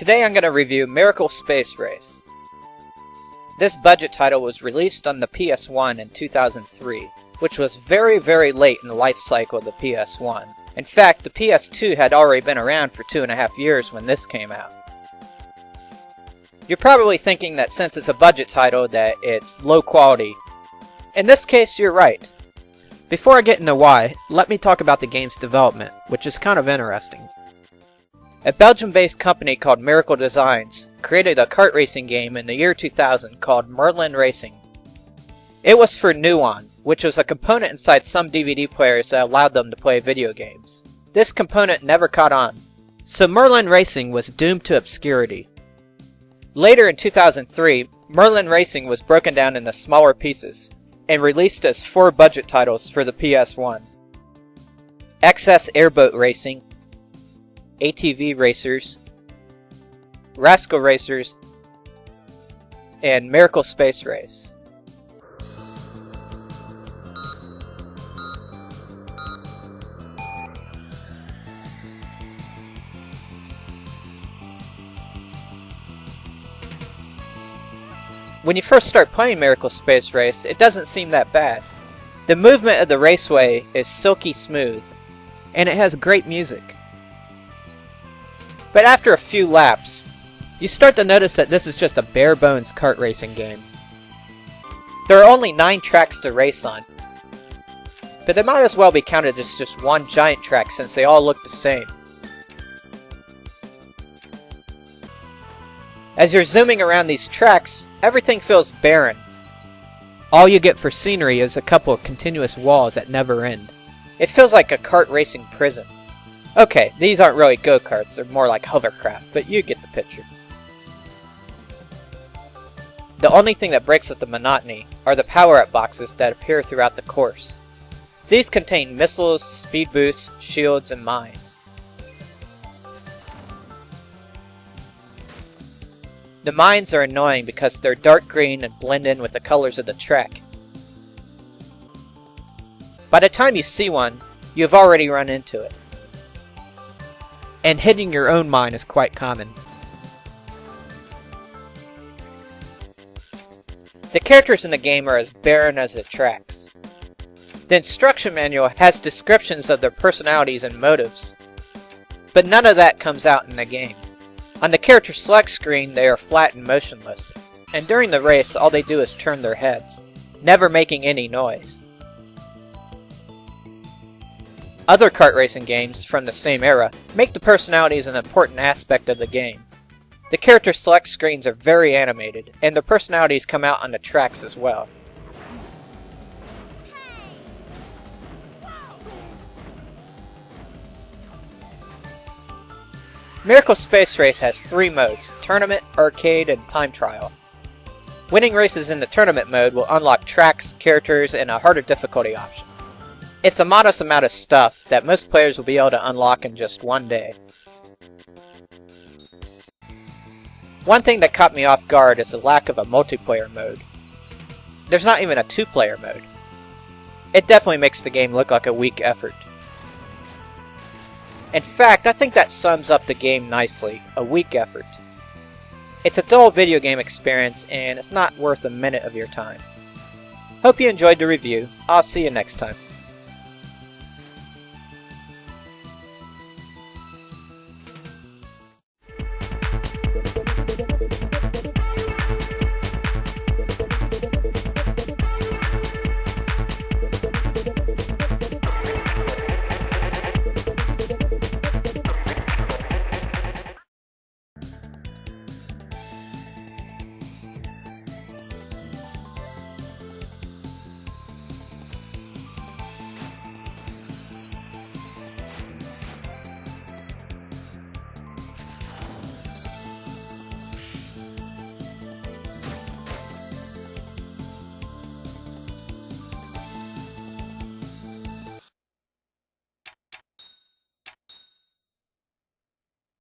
Today I'm going to review Miracle Space Race. This budget title was released on the PS1 in 2003, which was very late in the life cycle of the PS1. In fact, the PS2 had already been around for 2.5 years when this came out. You're probably thinking that since it's a budget title that it's low quality. In this case, you're right. Before I get into why, let me talk about the game's development, which is kind of interesting. A Belgium-based company called Miracle Designs created a kart racing game in the year 2000 called Merlin Racing. It was for Nuon, which was a component inside some DVD players that allowed them to play video games. This component never caught on, so Merlin Racing was doomed to obscurity. Later in 2003, Merlin Racing was broken down into smaller pieces and released as 4 budget titles for the PS1. XS Airboat Racing, ATV Racers, Rascal Racers, and Miracle Space Race. When you first start playing Miracle Space Race, it doesn't seem that bad. The movement of the raceway is silky smooth, and it has great music. But after a few laps, you start to notice that this is just a bare-bones kart racing game. There are only 9 tracks to race on, but they might as well be counted as just one giant track since they all look the same. As you're zooming around these tracks, everything feels barren. All you get for scenery is a couple of continuous walls that never end. It feels like a kart racing prison. Okay, these aren't really go-karts, they're more like hovercraft, but you get the picture. The only thing that breaks up the monotony are the power-up boxes that appear throughout the course. These contain missiles, speed boosts, shields, and mines. The mines are annoying because they're dark green and blend in with the colors of the track. By the time you see one, you have already run into it. And hitting your own mine is quite common. The characters in the game are as barren as the tracks. The instruction manual has descriptions of their personalities and motives, but none of that comes out in the game. On the character select screen, they are flat and motionless, and during the race all they do is turn their heads, never making any noise. Other kart racing games from the same era make the personalities an important aspect of the game. The character select screens are very animated, and the personalities come out on the tracks as well. Miracle Space Race has 3 modes: Tournament, Arcade, and Time Trial. Winning races in the Tournament mode will unlock tracks, characters, and a harder difficulty option. It's a modest amount of stuff that most players will be able to unlock in just one day. One thing that caught me off guard is the lack of a multiplayer mode. There's not even a 2-player mode. It definitely makes the game look like a weak effort. In fact, I think that sums up the game nicely, a weak effort. It's a dull video game experience and it's not worth a minute of your time. Hope you enjoyed the review. I'll see you next time.